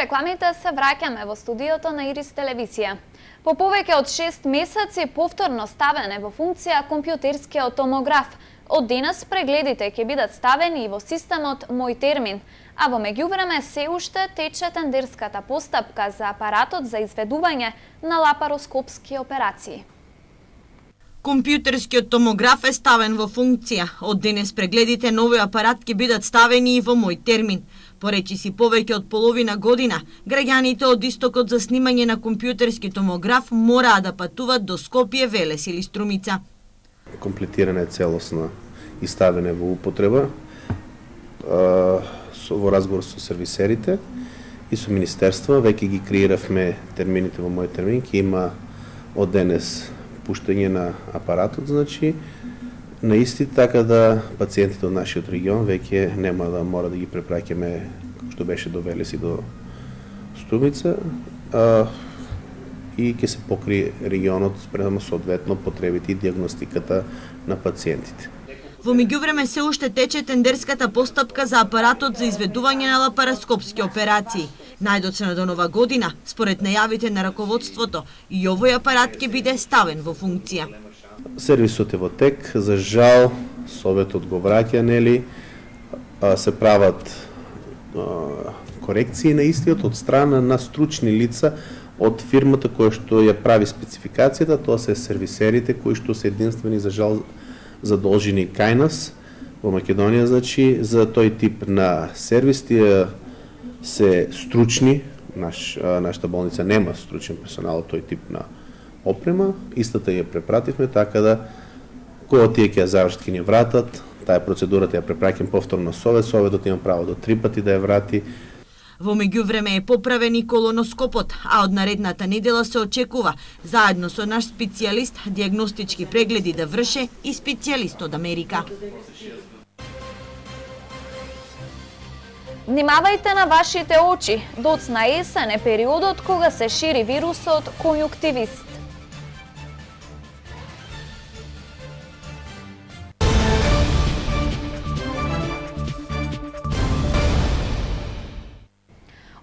рекламите се враќаме во студиото на Ирис телевизија. По повеќе од 6 месеци повторно ставен е во функција компјутерскиот томограф. Од денес прегледите ќе бидат ставени и во системот Мој термин, а во меѓувреме се уште тече тендерската постапка за апаратот за изведување на лапароскопски операции. Компјутерскиот томограф е ставен во функција. Од денес прегледите нови апарат ќе бидат ставени и во Мој термин. Поречиси повеќе од половина година, граѓаните од истокот за снимање на компјутерски томограф мораа да патуват до Скопје, Велес или Струмица. Комплетирана е целосно и ставена во употреба во разговор со сервисерите и со министерство. Веќе ги креиравме термините во Мој термин, ќе има од денес пуштање на апаратот, значи на исти, така да пациентите од нашиот регион веќе нема да мора да ги препраќаме што беше до Велес и до Струмица, и ќе се покрие регионот спрема соодветно потребите и диагностиката на пациентите. Во меѓувреме се уште тече тендерската постапка за апаратот за изведување на лапароскопски операции. Најдоцна до нова година, според најавите на раководството, и овој апарат ќе биде ставен во функција. Сервисот е во тек, за жал, Советот го враќа, нели, се прават корекции на истиот од страна на стручни лица од фирмата која што ја прави спецификацијата, тоа се сервисерите кои што се единствени, за жал, задолжени кај нас во Македонија, значи за тој тип на сервис. Тие се стручни, нашата болница нема стручен персонал тој тип на опрема, истата ја препративме, така да кога тие ќе ја завршат, ќе ни вратат, таа процедурата ја препраќам повторно Советот има право до 3 пати да ја врати. Во меѓувреме е поправен и колоноскопот, а од наредната недела се очекува, заедно со наш специјалист, диагностички прегледи да врше и специјалист од Америка. Внимавајте на вашите очи, доцна есен е периодот кога се шири вирусот конјуктивист.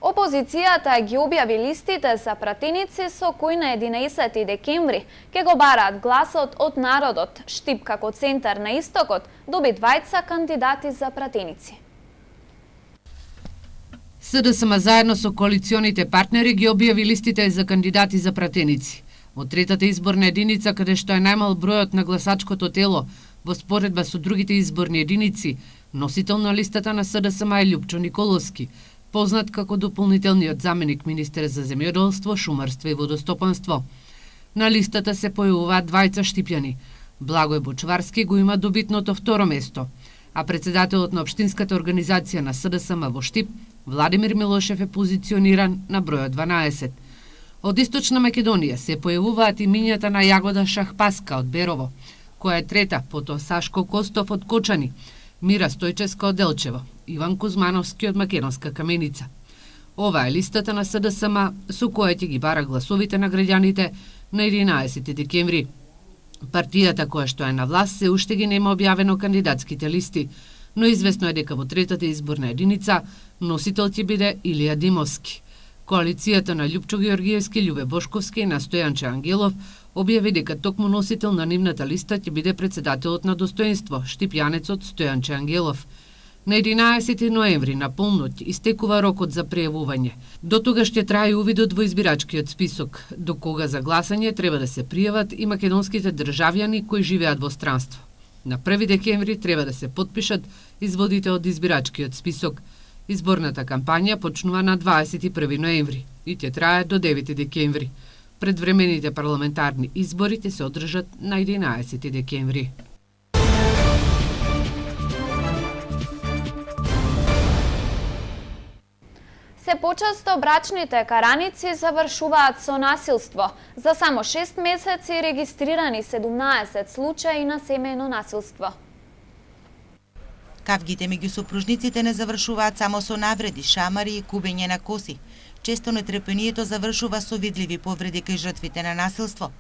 Опозицијата ги објави листите за пратеници со кои на 11 декември ќе го бараат гласот од народот. Штип како центар на истокот доби двајца кандидати за пратеници. СДСМ заедно со коалиционите партнери ги објави листите за кандидати за пратеници. Во третата изборна единица, каде што е најмал бројот на гласачкото тело, во споредба со другите изборни единици, носител на листата на СДСМ е Љупчо Николовски, познат како дополнителниот заменик министер за земјоделство, шумарство и водостопанство. На листата се појавуваат двајца штипјани. Благој Бочварски го има добитното второ место, а председателот на општинската организација на СДСМ во Штип, Владимир Милошев, е позициониран на бројот 12. Од Источна Македонија се појавуваат имињата на Јагода Шахпаска од Берово, која е трета, потоа Сашко Костов од Кочани, Мира Стојчевска од Делчево, Иван Кузмановски од Македонска Каменица. Ова е листата на СДСМ со која ќе ги бара гласовите на граѓаните на 11 декември. Партијата која што е на власт се уште ги нема објавено кандидатските листи, но известно е дека во третата изборна единица носител ќе биде Илија Димовски. Коалицијата на Љупчо Георгиевски, Љубе Бошковски и на Стојанче Ангелов објави дека токму носител на нивната листа ќе биде председателот на Достоинство, штипјанецот Стојанче Ангелов. На 11 ноември на полноќ истекува рокот за пријавување. До тогаш ќе трае увидот во избирачкиот список, до кога за гласање треба да се пријават и македонските државјани кои живеат во странство. На 1 декември треба да се потпишат изводите од избирачкиот список. Изборната кампања почнува на 21 ноември и ќе трае до 9 декември. Предвремените парламентарни избори ќе се одржат на 11 декември. Се почесто брачните караници завршуваат со насилство. За само 6 месеци регистрирани 17 случаи на семејно насилство. Кавгите меѓу сопружниците не завршуваат само со навреди, шамари и кубење на коси. Често нетрпението завршува со видливи повреди кај жртвите на насилство.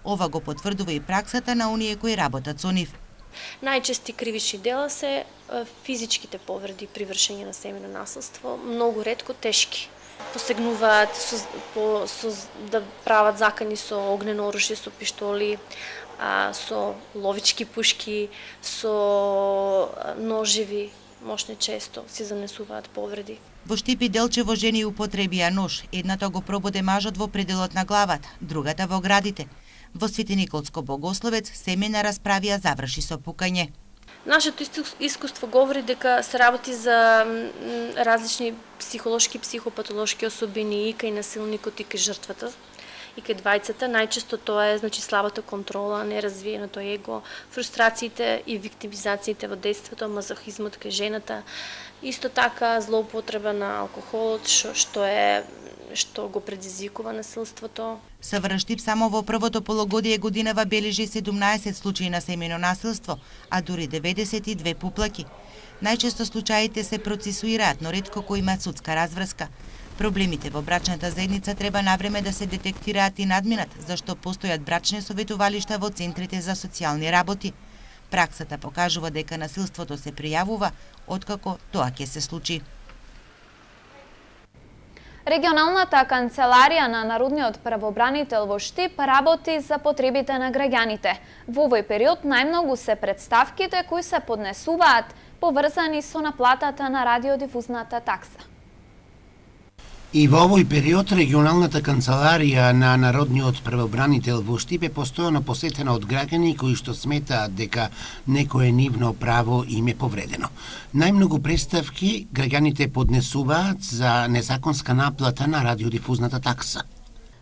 Ова го потврдува и праксата на оние кои работат со нив. Најчести кривични дела се физичките повреди при вршење на семејно насилство, многу ретко тешки. посегнуваат да прават закани со огнено оружје, со пиштоли, со ловички пушки, со ножеви, мошне често си занесуваат повреди. Во Штипи Делчево жени употребија нож, едната го прободе мажот во пределот на главата, другата во градите. Во Свети Николско Богословец семена расправија заврши со пукање. Нашето искуство говори дека се работи за различни психолошки, психопатолошки особини и кај насилникот и кај жртвата и кај двајцата. Најчесто тоа е слабата контрола, неразвиеното его, фрустрациите и виктимизациите во детството, мазохизмот кај жената. Исто така злоупотреба на алкохолот, што го предизвикува насилството. СВР Штип само во првото полугодие годинава бележи 17 случаи на семејно насилство, а дури 92 поплаки. Најчесто случаите се процесуираат, но ретко кој има судска разврска. Проблемите во брачната заедница треба навреме да се детектираат и надминат, зашто постојат брачни советувалишта во центрите за социјални работи. Праксата покажува дека насилството се пријавува откако тоа ќе се случи. Регионалната канцеларија на Народниот правобранител во Штип работи за потребите на граѓаните. Во овој период најмногу се претставките кои се поднесуваат поврзани со наплатата на радиодифузната такса. И во овој период регионалната канцеларија на Народниот правобранител во Штип е постојано посетена од граѓани кои што сметаат дека некое нивно право им е повредено. Најмногу представки граѓаните поднесуваат за незаконска наплата на радиодифузната такса.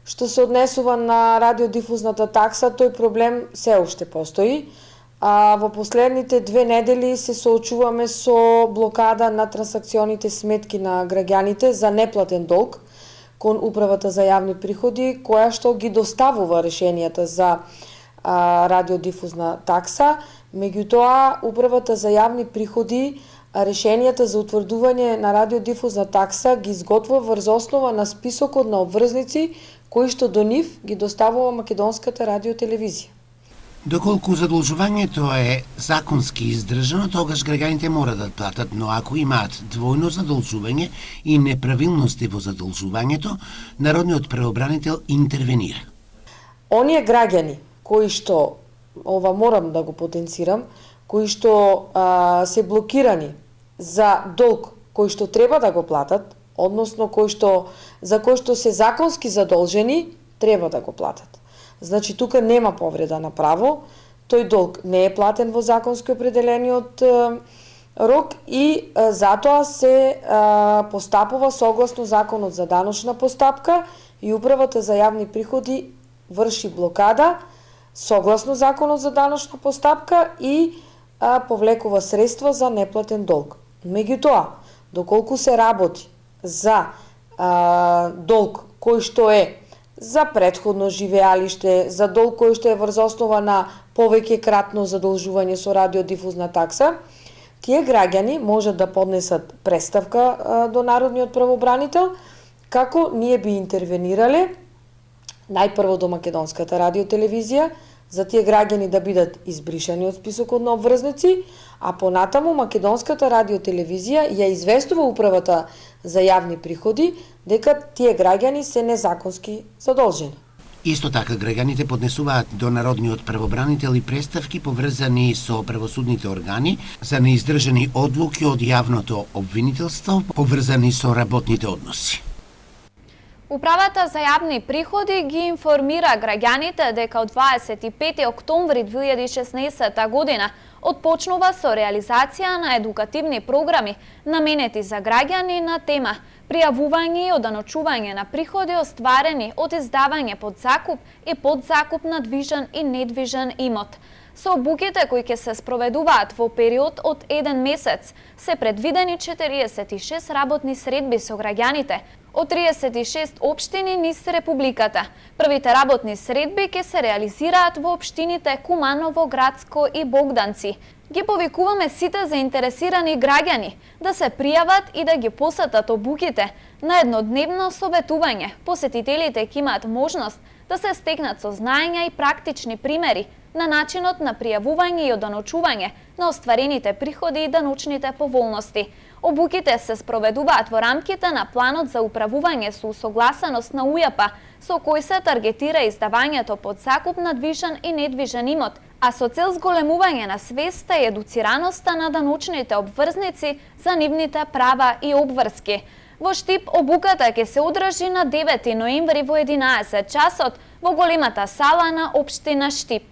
Што се однесува на радиодифузната такса, тој проблем се уште постои. Во последните 2 недели се соочуваме со блокада на трансакционите сметки на граѓаните за неплатен долг кон Управата за јавни приходи, која што ги доставува решенијата за радиодифузна такса. Меѓутоа, Управата за јавни приходи решенијата за утврдување на радиодифузна такса ги изготвува врз основа на списокот на обврзници кои што до нив ги доставува Македонската радиотелевизија. Доколку задолжувањето е законски издржано, тогаш граѓаните мора да платат, но ако имаат двојно задолжување и неправилности во задолжувањето, Народниот правобранител интервенира. Оние граѓани кои што, ова морам да го потенцирам, кои што се блокирани за долг кои што треба да го платат, односно за кои што се законски задолжени, треба да го платат. Значи, тука нема повреда на право, тој долг не е платен во законски определениот рок и затоа се постапува согласно Законот за даночна постапка и Управата за јавни приходи врши блокада согласно Законот за даночна постапка и повлекува средства за неплатен долг. Меѓутоа, доколку се работи за долг кој што е за претходно живеалиште, за долг кој што е врз основа на повеќе кратно задолжување со радиодифузна такса, тие граѓани можат да поднесат преставка до Народниот правобранител, како ние би интервенирале најпрво до Македонската радиотелевизија, за тие граѓани да бидат избришани од списокот на обврзници, а понатаму Македонската радиотелевизија ја известува Управата за јавни приходи дека тие граѓани се незаконски задолжени. Исто така, граѓаните поднесуваат до Народниот правобранител и преставки поврзани со правосудните органи за неиздржани одлуки од јавното обвинителство поврзани со работните односи. Управата за јавни приходи ги информира граѓаните дека од 25 октомври 2016 година отпочнува со реализација на едукативни програми наменети за граѓани на тема пријавување и оданочување на приходи остварени од издавање под закуп и подзакуп на движен и недвижен имот. Со обуките кои ќе се спроведуваат во период од 1 месец се предвидени 46 работни средби со граѓаните од 36 општини низ Републиката. Првите работни средби ќе се реализираат во општините Куманово, Градско и Богданци. Ги повикуваме сите заинтересирани граѓани да се пријават и да ги посетат обуките на еднодневно советување. Посетителите ќе имаат можност да се стекнат сознања и практични примери на начинот на пријавување и оданочување на остварените приходи и даночните поволности. Обуките се спроведуваат во рамките на планот за управување со усогласеност на УЈАП, со кој се таргетира издавањето под закуп на движен и недвижен имот, а со цел зголемување на свеста и едуцираноста на даночните обврзници за нивните права и обврски. Во Штип обуката ќе се одржи на 9 ноември во 11 часот во големата сала на општина Штип.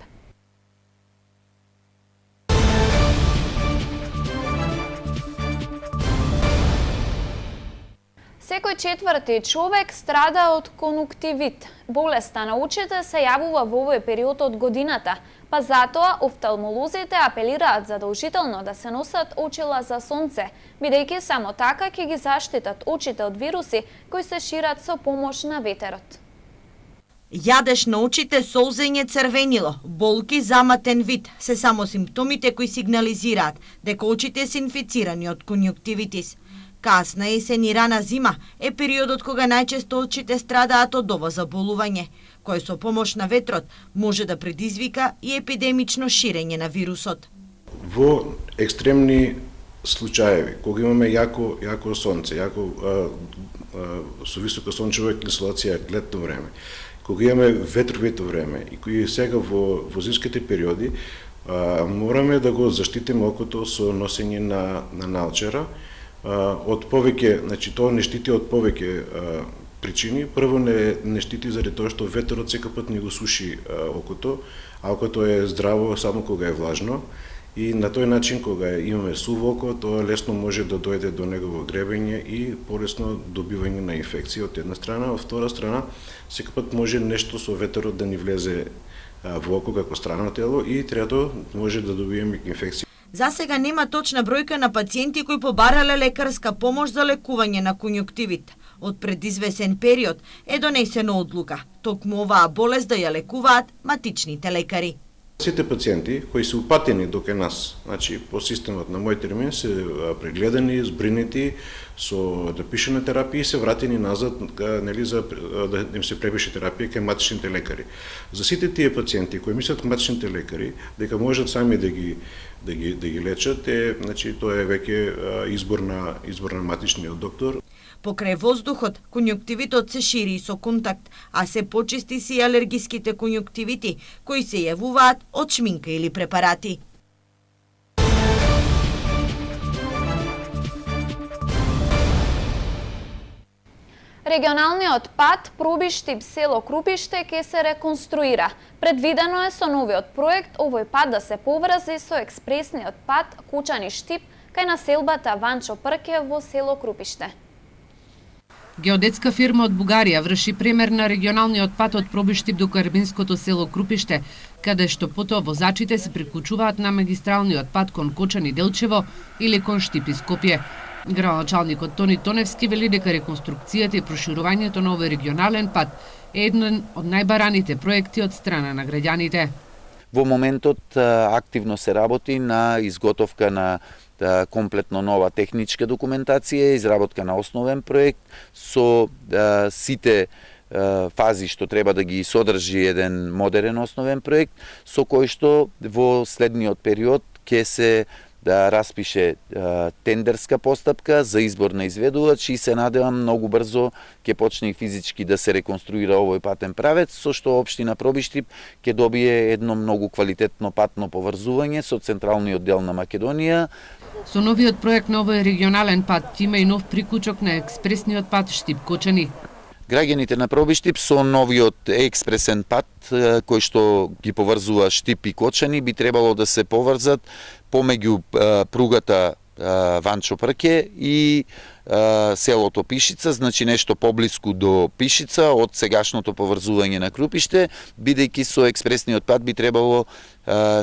Секој четврти човек страда од конуктивит. Болеста на очите се јавува во овој период од годината, па затоа офталмолозите апелираат задолжително да се носат очила за сонце, бидејќи само така ќе ги заштитат очите од вируси кои се шират со помош на ветерот. Јадеж на очите, солзење, црвенило, болки, заматен вид се само симптомите кои сигнализираат дека очите се инфицирани од конјуктивитис. Касна есен и рана зима е периодот кога најчесто очите страдаат од ова заболување, кој со помош на ветрот може да предизвика и епидемично ширење на вирусот. Во екстремни случаеви, кога имаме јако сонце, со висока сончева кислација летно време, кога имаме ветровито време и кои сега во зимските периоди, мораме да го заштитиме окото со носење на научара, од повеќе, значи тоа не штити од повеќе причини. Прво не штити заради тоа што ветерот секој пат не го суши окото, а окото е здраво само кога е влажно и на тој начин кога имаме суво око, тоа лесно може да дојде до негово гребење и полесно добивање на инфекција од една страна, од втора страна секој пат може нешто со ветерот да ни влезе во око како странно тело и трето може да добиеме инфекција. За сега нема точна бројка на пациенти кои побарале лекарска помош за лекување на конјуктивит. Од предизвесен период е донесена одлука, токму оваа болест да ја лекуваат матичните лекари. Сите пациенти кои се упатени до кај нас, значи по системот на мој термин, се прегледани, збринети со допишана терапија и се вратени назад, нели, за да им се препише терапија кај матичните лекари. За сите тие пациенти кои мислат матичните лекари дека можат сами да ги лечат, значи тоа е веќе избор на матичниот доктор. Покрај воздухот, конјуктивитот се шири со контакт, а се почести се и алергиските конјуктивити, кои се јавуваат од шминка или препарати. Регионалниот пат Пробиштип село Крупиште ќе се реконструира. Предвидено е со новиот проект овој пат да се поврзи со експресниот пат Кучани-Штип кај населбата Ванчо Прке во село Крупиште. Геодетска фирма од Бугарија врши премер на регионалниот пат од Пробиштип до карбинското село Крупиште, каде што потоа возачите се приклучуваат на магистралниот пат кон Кочани Делчево или кон Штип и Скопје. Градоначалникот Тони Тоневски вели дека реконструкцијата и проширувањето на овој регионален пат е еден од најбараните проекти од страна на граѓаните. Во моментот активно се работи на изготовка на комплетно нова техничка документација, изработка на основен проект со сите фази што треба да ги содржи еден модерен основен проект, со кој што во следниот период ќе се да распише тендерска постапка за избор на изведувач и се надевам многу брзо ќе почне и физички да се реконструира овој патен правец, со што општина Пробиштип ќе добие едно многу квалитетно патно поврзување со централниот дел на Македонија. Со новиот проект на овој регионален пат има и нов приклучок на експресниот пат Штип-Кочани. Граѓаните на Пробиштип со новиот експресен пат кој што ги поврзува Штип и Кочани би требало да се поврзат помеѓу пругата Ванчо Прке и селото Пишица, значи нешто поблиску до Пишица од сегашното поврзување на Крупиште, бидејќи со експресниот пат би требало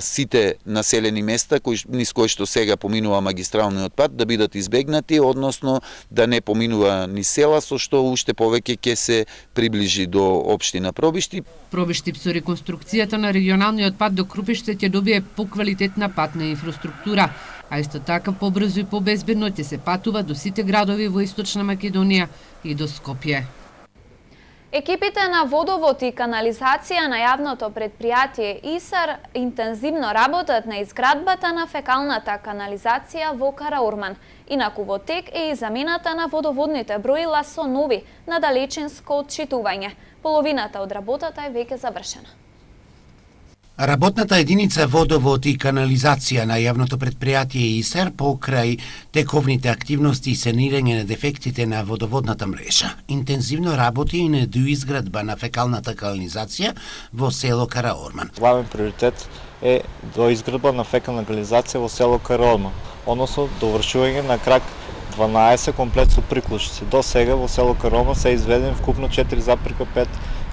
сите населени места низ кои што сега поминува магистралниот пат да бидат избегнати, односно да не поминува ни села, со што уште повеќе ќе се приближи до општина Пробиштип. Пробиштип со реконструкцијата на регионалниот пат до Крупиште ќе добие поквалитетна патна инфраструктура, а исто така побрзо и побезбедно ќе се патува до сите градови во Источна Македонија и до Скопје. Екипите на водовод и канализација на јавното предпријатие ИСАР интензивно работат на изградбата на фекалната канализација во Караорман. Инаку во тек е и замената на водоводните броила со нови на далечинско отчитување. Половината од работата е веќе завршена. Работната единица водовод и канализација на јавното предпријатие ИСАР покрај тековните активности и санирање на дефектите на водоводната мрежа интензивно работи и на доизградба на фекалната канализација во село Караорман. Главен приоритет е доизградба на фекална канализација во село Караорман, односно довршување на крак 12 комплет со приклучици. До сега во село Караорман се изведен вкупно 4,5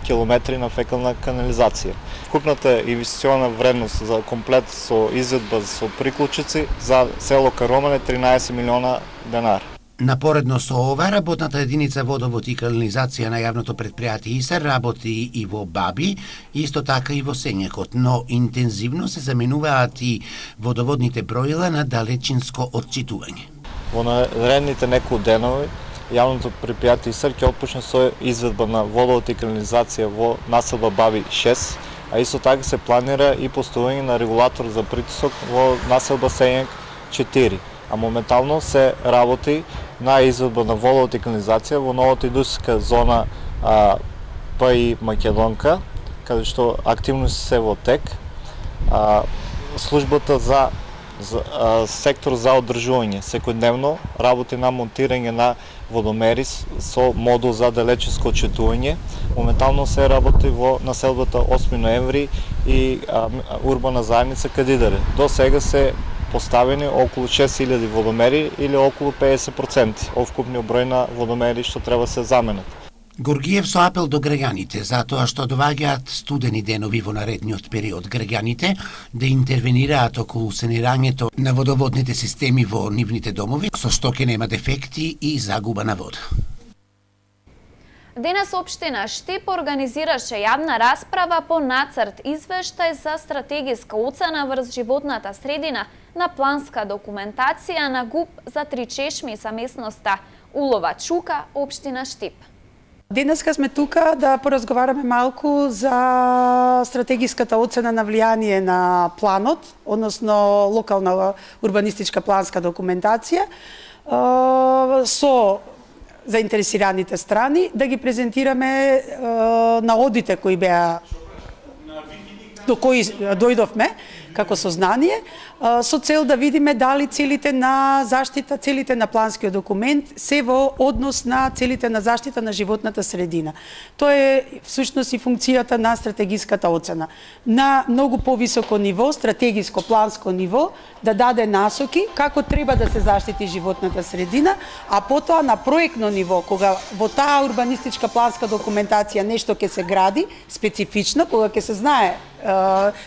километри на фекална канализација. Вкупната инвестициона вредност за комплет со изведба со приклучици за село Караорман е 13 милиона денар. Напоредно со ова, работната единица водовод и канализација на јавното предпријатие ИСАР работи и во Баби, исто така и во Сењакот, но интензивно се заменуваат и водоводните броила на далечинско отчитување. Во наредните неколку денови јавното предпријатие ИСАР ќе отпочне со изведба на водовод и канализација во населба Баби 6, а исто така се планира и поставување на регулатор за притисок во населба Сењак 4. А моментално се работи на изведба на водовод и канализација во новата индустријска зона ПИ Македонка, каде што активности се во тек. Службата за сектор за одржување секојдневно работи на монтирање на водомери со модул за далечинско отчитување. Моментално се работи во населбата 8 ноември и урбана заедница Кадидаре. До сега се поставени околу 6000 водомери или околу 50% од вкупниот број на водомери што треба се заменат. Горгиев со апел до граѓаните затоа што доаѓаат студени денови во наредниот период, граѓаните да интервенираат околу санирањето на водоводните системи во нивните домови, со што ќе нема дефекти и загуба на вода. Денес општина Штип организираше јавна расправа по нацрт извештај за стратегиска оцена врз животната средина на планска документација на ГУП за Три чешми за местноста Улова Чука, општина Штип. Денеска сме тука да поразговараме малку за стратегиската оцена на влијание на планот, односно локална урбанистичка планска документација, со заинтересираните страни, да ги презентираме на одите кои беа до кои дојдовме како сознание, со цел да видиме дали целите на заштита, целите на планскиот документ се во однос на целите на заштита на животната средина. Тоа е всушност и функцијата на стратегиската оцена. На многу повисоко ниво, стратегиско планско ниво, да даде насоки како треба да се заштити животната средина, а потоа на проектно ниво, кога во таа урбанистичка планска документација нешто ќе се гради специфично, кога ќе се знае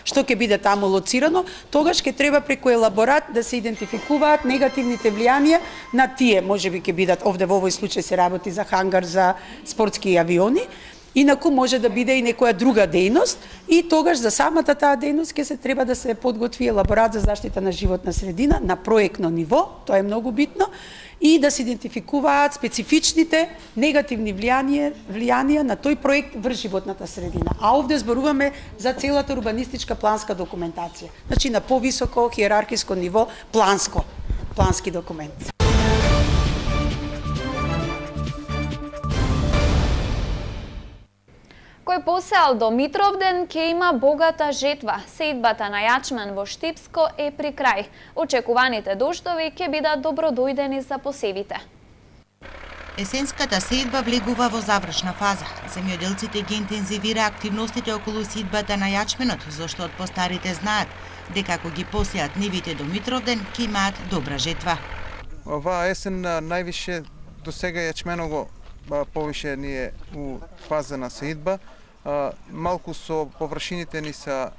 што ќе биде таму лоцирано, тогаш ќе треба преку елаборат да се идентификуваат негативните влијанија на тие, можеби ќе бидат, овде во овој случај се работи за хангар за спортски авиони, инаку може да биде и некоја друга дејност и тогаш за самата таа дејност ќе се треба да се подготви елаборат за заштита на животна средина на проектно ниво, тоа е многу битно, и да се идентификуваат специфичните негативни влијанија на тој проект врз животната средина. А овде зборуваме за целата урбанистичка планска документација. Значи на повисоко хиерархиско ниво плански документ. Кој посеал до Митровден ќе има богата жетва. Сејдбата на јачмен во Штипско е при крај. Очекуваните дождови ќе бидат добродојдени за посевите. Есенската сејдба влегува во завршна фаза. Земјоделците ги интензивира активностите околу сејдбата на јачменот, зашто од постарите знаат дека ако ги посеат нивите до Митровден ќе имаат добра жетва. Оваа есен највише до сега јачменого повише ни е у фаза на сејдба. Малку со површините ни са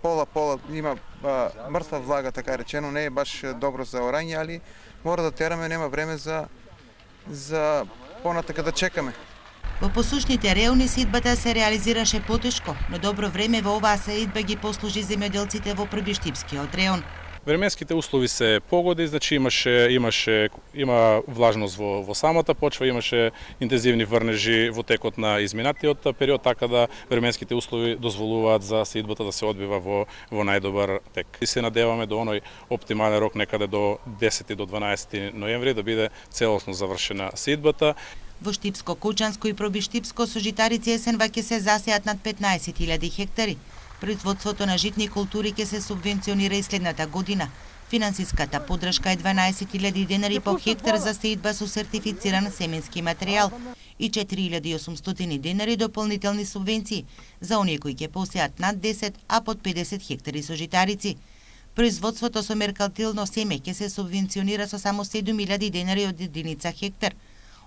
пола има мртва влага, така речено, не е баш добро за орање, али мора да тераме, нема време за понатака да чекаме. Во посушните реони сејдбата се реализираше потешко, но добро време во оваа сејдба ги послужи земјоделците во први штипскиот реон. Временските услови се погоди, значи има влажност во самата почва, имаше интензивни врнежи во текот на изминатиот период, така да временските услови дозволуваат за сеидбата да се одбива во најдобар тек. И се надеваме до оној оптимален рок некаде до 10 до 12 ноември да биде целосно завршена сеидбата. Во Штипско, Кочанско и Пробиштипско со житарици есенва ќе се засеат над 15.000 хектари. Производството на житни култури ќе се субвенционира и следната година. Финансиската поддршка е 12.000 денари по хектар за сеидба со сертифициран семенски материјал и 4.800 денари дополнителни субвенции за оние кои ќе посеат над 10, а под 50 хектари со житарици. Производството со меркантилно семе ќе се субвенционира со само 7.000 денари од единица хектар.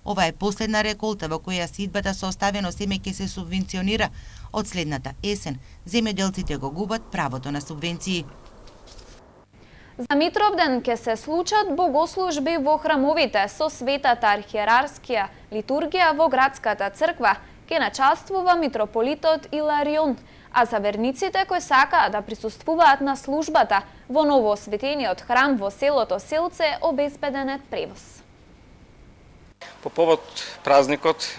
Ова е последна реколта во која сеидбата со оставено семе ќе се субвенционира. Од следната есен, земјоделците го губат правото на субвенции. За Митровден ќе се случат богослужби во храмовите со светата архиерарскија литургија во градската црква. Ќе начествува митрополитот Иларион, а за верниците кои сакаат да присуствуваат на службата во новоосветениот храм во селото Селце обезбеден е превоз. По повод празникот,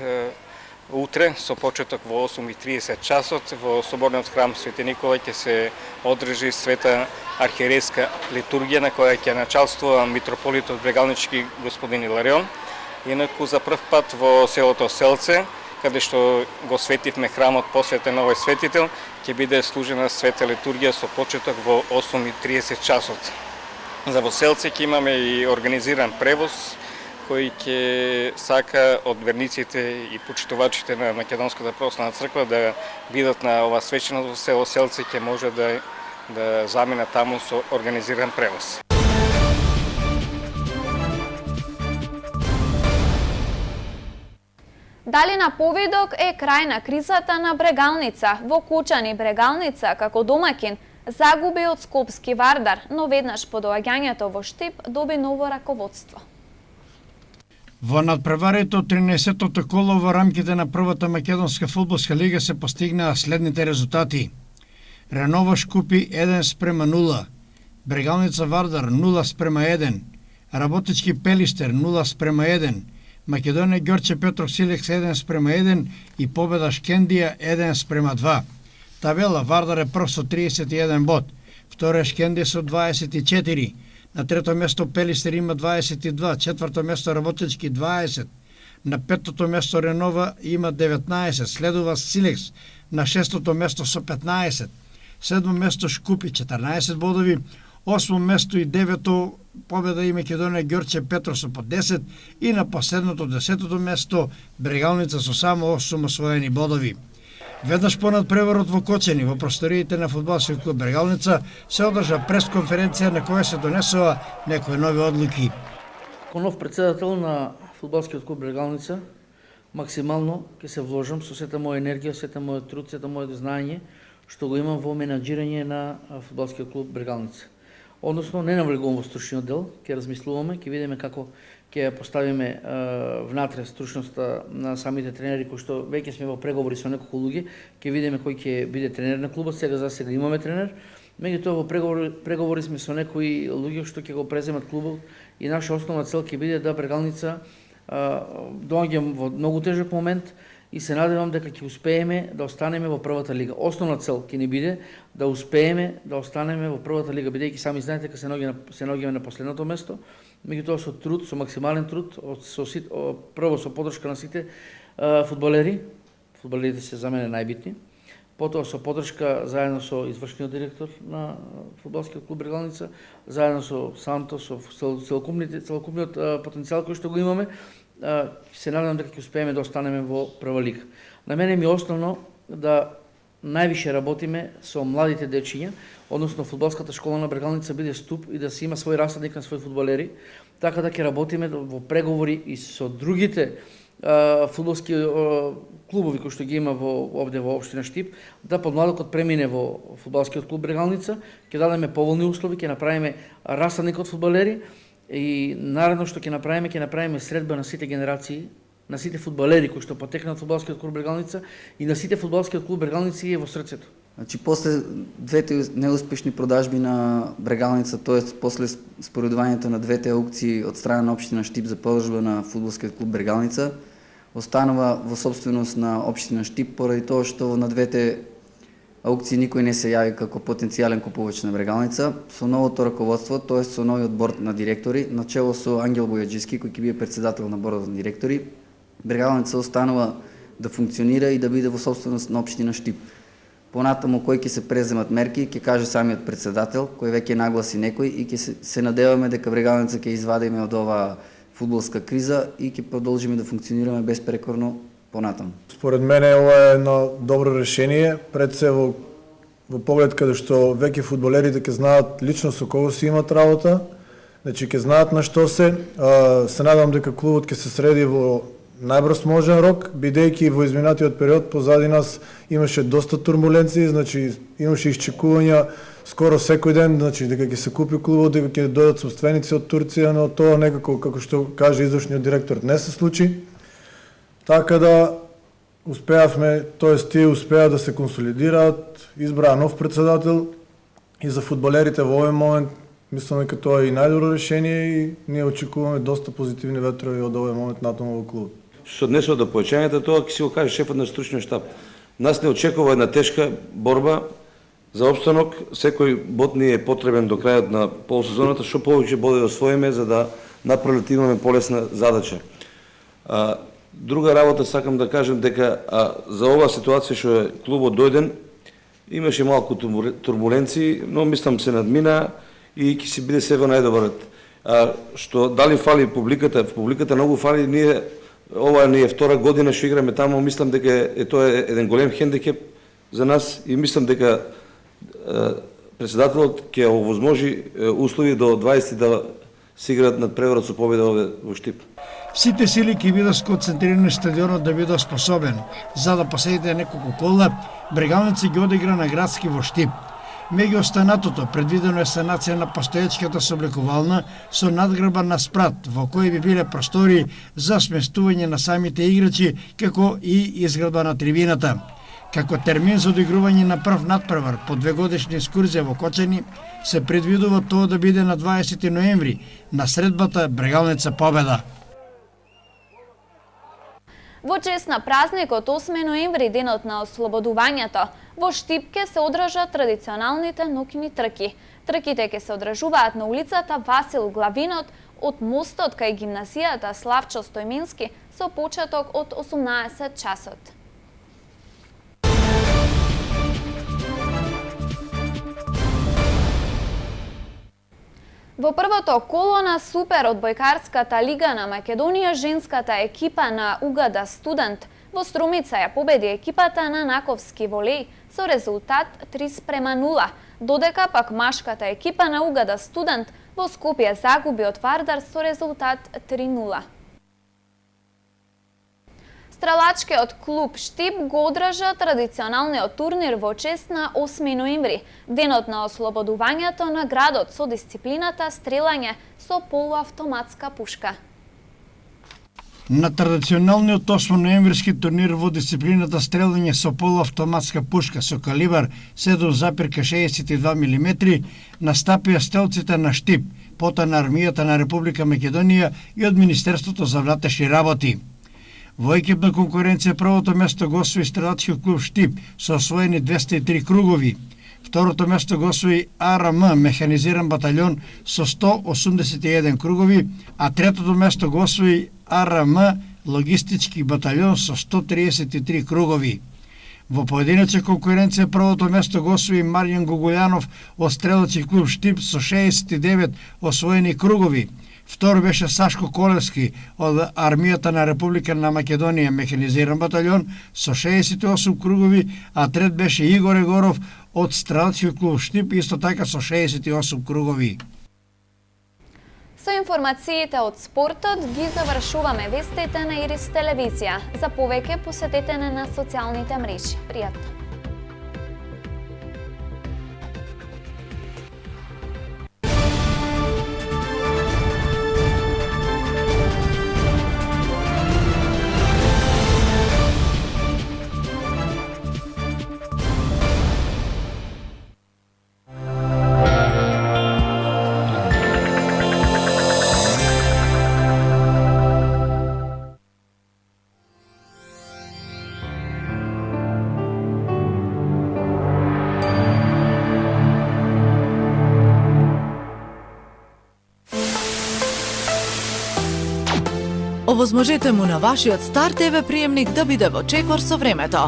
утре со почеток во 8:30 часот во соборниот храм Свети Николај ќе се одржи света архиерейска литургија на која ќе началствува митрополитот Брегалнички господин Иларион. Инаку за прв пат во селото Селце, каде што го светивме храмот посветен на овој светител, ќе биде служена света литургија со почеток во 8:30 часот. За во Селце ќе имаме и организиран превоз кој ќе сака од верниците и почитувачите на Македонската православна црква да бидат на ова свечено село Селце, ќе може да заминат таму со организиран превоз. Дали на повидок е крај на кризата на Брегалница. Во Кучани Брегалница, како домакин, загуби од Скопски Вардар, но веднаш по доаѓањето во Штип доби ново раководство. Во надпреварите од 13-тото коло во рамките на првата македонска фудбалска лига се постигнаа следните резултати. Реново Шкупи 1:0, Брегалница Вардар 0:1, Работички Пелиштер 0:1, Македонија Ѓорче Петров Силекс 1:1 и победа Шкендија 1:2. Табела Вардар е прв со 31 бод, второ е Шкендија со 24. На трето место Пелистер има 22, четврто место Работички 20, на петото место Ренова има 19, следува Силекс на шестото место со 15, седмо место Шкупи 14 бодови, осмо место и девето победа и Македонија Ѓорче Петров со по 10 и на последното 10-то место Брегалница со само 8 освоени бодови. Веднаш понад преворот во Кочани, во просториите на фудбалскиот клуб Брегалница, се одржа пресконференција на која се донесува некои нови одлуки. Како нов председател на фудбалскиот клуб Брегалница, максимално ќе се вложам со сета моја енергија, сета мојот труд, сета моето знаење, што го имам во менаџирање на фудбалскиот клуб Брегалница. Односно, не навлегувам во стручниот дел, ќе размислуваме, ќе видиме како ќе поставиме внатре стручноста на самите тренери, кои што веќе сме во преговори со неколку луѓе, ќе видиме кој ќе биде тренер на клубот, за сега имаме тренер, меѓутоа во преговори сме со некои луѓе што ќе го преземат клубот и наша основна цел ќе биде да Брегалница доаѓа во многу тежок момент и се надевам дека ќе успееме да останеме во првата лига. Основна цел ќе ни биде да успееме да останеме во првата лига, бидејќи сами знаете дека се наоѓаме на последното место, меѓутоа со труд, со максимален труд, прво со поддршка на сите фудбалери, фудбалерите се за мене најбитни, потоа со поддршка заедно со извршниот директор на фудбалскиот клуб Брегалница, заедно со Санто, со целокупниот потенцијал кој што го имаме, се надевам дека ќе успееме да останеме во прва лига. На мене ми е основно да највише работиме со младите дечиња, односно фудбалската школа на Брегалница биде ступ и да се има свој расадник на своји фудбалери, така да ќе работиме во преговори и со другите фудбалски клубови кои што ги има овде во општина Штип, да подмладокот премине во фудбалскиот клуб Брегалница, ќе дадеме поволни услови, ќе направиме расадник од фудбалери и наредно што ќе направиме средба на сите генерации, на сите фудбалери кои што потекнат од фудбалскиот клуб Брегалница и на сите фудбалскиот клуб Брегалница е во срцето. Значи, после двете неуспешни продажби на Брегалница, т.е. после споредувањето на двете аукции од страна на општина Штип за продажба на фудбалскиот клуб Брегалница, останува во собственост на општина Штип, поради тоа што на двете аукции никој не се јави како потенцијален купувач на Брегалница. Со новото раководство, т.е. со новиот борд на директори, начело со Ангел Бојаджиски, кој ќе биде председател на бордот на директори, Брегалница останува да функционира и да биде во собственост на општина Штип. Понатаму кој ќе се преземат мерки, ќе каже самиот председател, кој веќе нагласи некој и ќе се надеваме дека Брегалница ќе извадиме од оваа фудбалска криза и ќе продолжиме да функционираме безпрекорно понатаму. Според мене ова е едно добро решение, пред се во поглед каде што веќе фудбалерите ќе знаат лично со кого си имат работа, значи ќе знаат на што се. Се надам дека клубот ќе се среди во најбрз можен рок, бидејќи во изминатиот период позади нас имаше доста турбуленции, значи имаше исчекувања скоро секој ден, значи дека ќе се купи клубот, дека ќе дојдат собственици од Турција, но тоа некако, како што каже извршниот директор, не се случи. Така да успеавме, тоест тие успеа да се консолидираат, избраа нов председател и за фудбалерите во овој момент мислам дека тоа е и најдобро решение и ние очекуваме доста позитивни ветрови од овој момент натаму во клубот. Што се однесува до поеќањето, тоа ќе си го каже шефот на стручниот штаб. Нас не очекува една тешка борба за опстанок. Секој бод ни е потребен до крајот на полусезоната, што повеќе боди освоиме за да напред имаме полесна задача. Друга работа сакам да кажем дека за оваа ситуација што е клубот дојден, имаше малку турбуленции, но мислам се надмина и ќе си биде се во најдобар ред. Што дали фали публиката? Публиката многу фали, ние ова ни е втора година што играме таму, мислам дека тоа е еден голем хендикеп за нас и мислам дека председателот ќе овозможи услови до 20 да се играат над преврат со победа во Штип. Сите сили ќе бидат сконцентрирани стадионот да биде способен. За да последните неколку кола, Брегалница ги одигра на градски во Штип. Меѓу останатото, предвидено е санација на постоечката соблекувална со надграба на спрат, во кој би биле простори за сместување на самите играчи, како и изградба на трибината. Како термин за одигрување на прв надпревар по 2-годишна екскурзија во Кочани, се предвидува тоа да биде на 20 ноември, на средбата Брегалница Победа. Во чест на празникот 8 ноември, денот на ослободувањето, во Штип ќе се одржат традиционалните ноќни трки. Трките ќе се одржуваат на улицата Васил Главинот од мостот кај гимназијата Славчо Стојменски со почеток од 18 часот. Во првото коло на Супер одбојкарската лига на Македонија, женската екипа на УГД Студент во Струмица ја победи екипата на Наковски волеј со резултат 3:0, додека пак машката екипа на УГД Студент во Скопје загуби од Вардар со резултат 3:0. Стрелачкиот клуб Штип го одржа традиционалниот турнир во чест на 8 ноември, денот на ослободувањето на градот со дисциплината стрелање со полуавтоматска пушка. На традиционалниот 8 ноемврски турнир во дисциплината стрелање со полуавтоматска пушка со калибар 7,62 мм настапија стрелците на Штип, пота на армијата на Република Македонија и од Министерството за внатрешни работи. Во екипна конкуренција првото место го освои стрелачкиот клуб Штип со освоени 203 кругови. Второто место го освои АРМ механизиран батальон со 181 кругови, а третото место го освои АРМ логистички батальон со 133 кругови. Во поединечна конкуренција првото место го освои Маријан Гогулјанов од стрелачки клуб Штип со 69 освоени кругови. Втор беше Сашко Колевски од армијата на Република на Македонија механизиран батальон со 68 кругови, а трет беше Игор Егоров од стрелачки клуб Штип исто така со 68 кругови. Со информациите од спортот ги завршуваме вестите на Ирис телевизија. За повеќе посетете на социјалните мрежи. Пријатно! Овозможете му на вашиот стар ТВ приемник да биде во чекор со времето.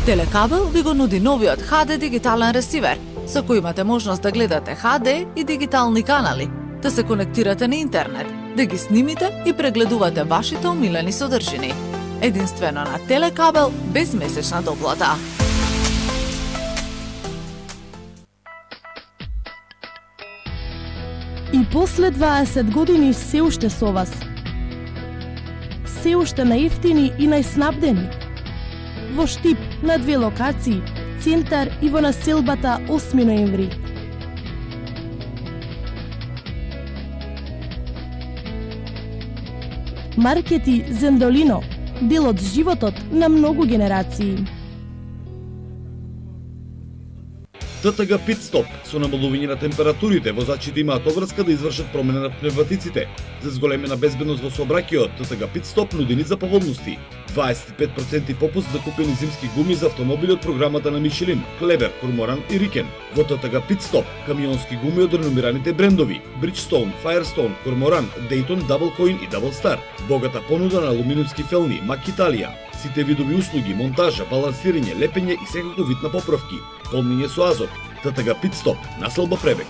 Телекабел ви го нуди новиот HD дигитален ресивер, со кој имате можност да гледате HD и дигитални канали, да се конектирате на интернет, да ги снимите и прегледувате вашите омилени содржини. Единствено на Телекабел без месечна доплата. И после 20 години се уште со вас. Се уште наевтини и најснабдени. Во Штип на 2 локации, центар и во населбата 8 ноември. Маркети Зендолино, дел од животот на многу генерации. ТТГ Питстоп, со намалување на температурите, возачите имаат обврска да извршат промена на пневматиците. За зголемена безбедност во сообраќајот, ТТГ Питстоп нуди низа поволности. 25% попуст за купени зимски гуми за автомобили од програмата на Мишелин, Клебер, Корморан и Рикен. Во ТТГ Питстоп, камионски гуми од реномираните брендови Bridgestone, Firestone, Корморан, Dayton, Double Coin и Double Star. Богата понуда на алуминиумски фелни, Мак Италија. Сите видови услуги, монтажа, балансирање, лепење и секако вид на поправки. Полнење со азот. ТТГ Питстоп, населба Пребег.